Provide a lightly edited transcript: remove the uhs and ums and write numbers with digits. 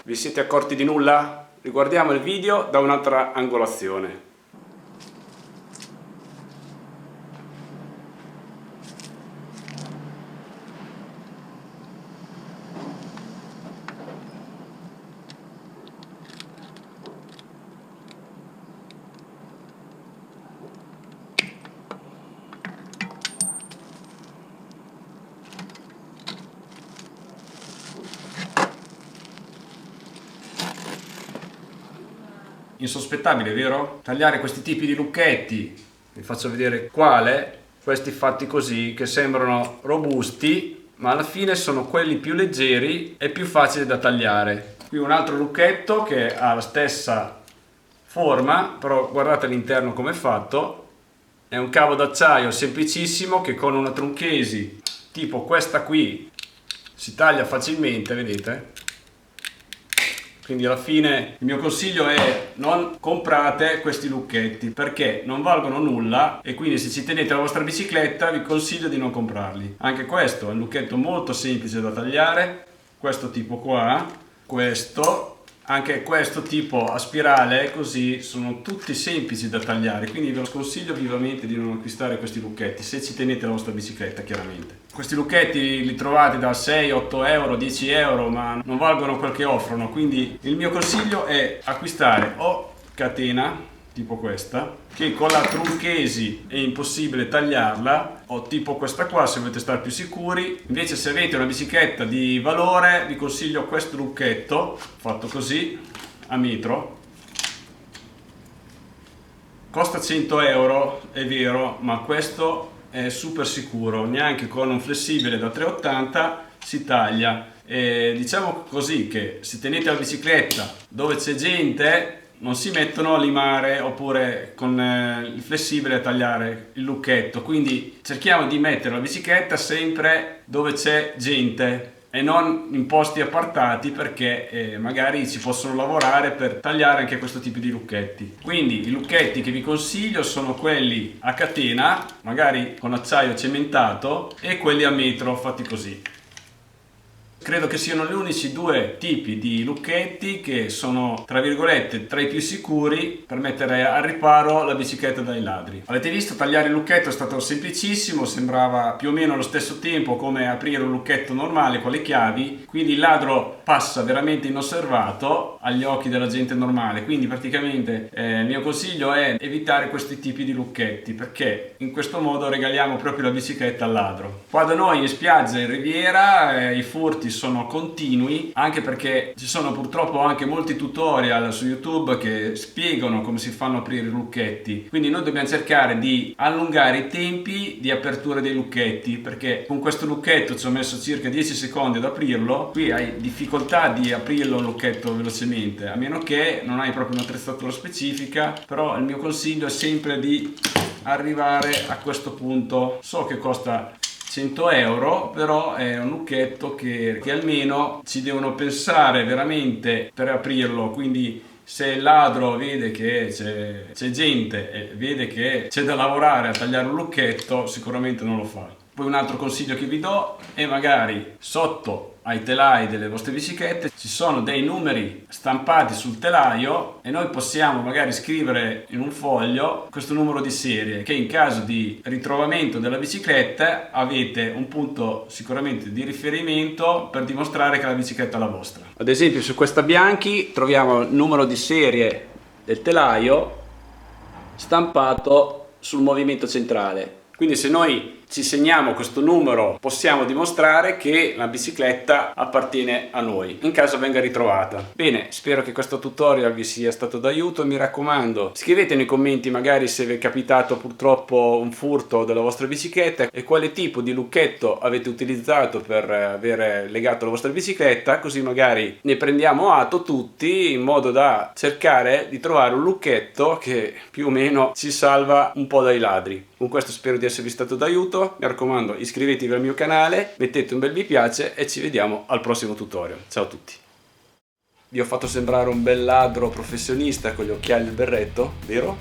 Vi siete accorti di nulla? Riguardiamo il video da un'altra angolazione. Insospettabile, vero? Tagliare questi tipi di lucchetti, vi faccio vedere quale, questi fatti così che sembrano robusti ma alla fine sono quelli più leggeri e più facili da tagliare. Qui un altro lucchetto che ha la stessa forma, però guardate all'interno come è fatto. È un cavo d'acciaio semplicissimo che con una trunchesi tipo questa qui si taglia facilmente, vedete? Quindi alla fine il mio consiglio è: non comprate questi lucchetti perché non valgono nulla, e quindi se ci tenete la vostra bicicletta vi consiglio di non comprarli. Anche questo è un lucchetto molto semplice da tagliare, questo tipo qua, questo, anche questo tipo a spirale, così sono tutti semplici da tagliare, quindi vi consiglio vivamente di non acquistare questi lucchetti se ci tenete la vostra bicicletta, chiaramente. Questi lucchetti li trovate da 6, 8 euro, 10 euro, ma non valgono quel che offrono, quindi il mio consiglio è acquistare o catena tipo questa, che con la trunchesi è impossibile tagliarla, o tipo questa qua se volete stare più sicuri. Invece se avete una bicicletta di valore vi consiglio questo lucchetto fatto così a metro. Costa 100 euro, è vero, ma questo è super sicuro, neanche con un flessibile da 3,80 si taglia. E diciamo così che se tenete la bicicletta dove c'è gente, non si mettono a limare oppure con il flessibile a tagliare il lucchetto, quindi cerchiamo di mettere la bicicletta sempre dove c'è gente e non in posti appartati, perché magari ci possono lavorare per tagliare anche questo tipo di lucchetti. Quindi i lucchetti che vi consiglio sono quelli a catena, magari con acciaio cementato, e quelli a metro fatti così. Credo che siano gli unici due tipi di lucchetti che sono, tra virgolette, tra i più sicuri per mettere al riparo la bicicletta dai ladri. Avete visto, tagliare il lucchetto è stato semplicissimo, sembrava più o meno allo stesso tempo come aprire un lucchetto normale con le chiavi, quindi il ladro passa veramente inosservato agli occhi della gente normale. Quindi praticamente il mio consiglio è evitare questi tipi di lucchetti, perché in questo modo regaliamo proprio la bicicletta al ladro. Qua da noi in spiaggia, in riviera, i furti sono continui, anche perché ci sono purtroppo anche molti tutorial su YouTube che spiegano come si fanno a aprire i lucchetti, quindi noi dobbiamo cercare di allungare i tempi di apertura dei lucchetti, perché con questo lucchetto ci ho messo circa 10 secondi ad aprirlo. Qui hai difficoltà di aprirlo un lucchetto velocemente, a meno che non hai proprio un'attrezzatura specifica, però il mio consiglio è sempre di arrivare a questo punto. So che costa 100 euro, però è un lucchetto che almeno ci devono pensare veramente per aprirlo, quindi se il ladro vede che c'è gente e vede che c'è da lavorare a tagliare un lucchetto, sicuramente non lo fa. Poi un altro consiglio che vi do è: magari sotto ai telai delle vostre biciclette ci sono dei numeri stampati sul telaio e noi possiamo magari scrivere in un foglio questo numero di serie, che in caso di ritrovamento della bicicletta avete un punto sicuramente di riferimento per dimostrare che la bicicletta è la vostra. Ad esempio su questa Bianchi troviamo il numero di serie del telaio stampato sul movimento centrale. Quindi se noi ci segniamo questo numero possiamo dimostrare che la bicicletta appartiene a noi in caso venga ritrovata. Bene, spero che questo tutorial vi sia stato d'aiuto. Mi raccomando, scrivete nei commenti magari se vi è capitato purtroppo un furto della vostra bicicletta e quale tipo di lucchetto avete utilizzato per avere legato la vostra bicicletta, così magari ne prendiamo atto tutti, in modo da cercare di trovare un lucchetto che più o meno ci salva un po' dai ladri. Con questo spero di esservi stato d'aiuto. Mi raccomando, iscrivetevi al mio canale, mettete un bel mi piace e ci vediamo al prossimo tutorial. Ciao a tutti. Vi ho fatto sembrare un bel ladro professionista con gli occhiali e il berretto, vero?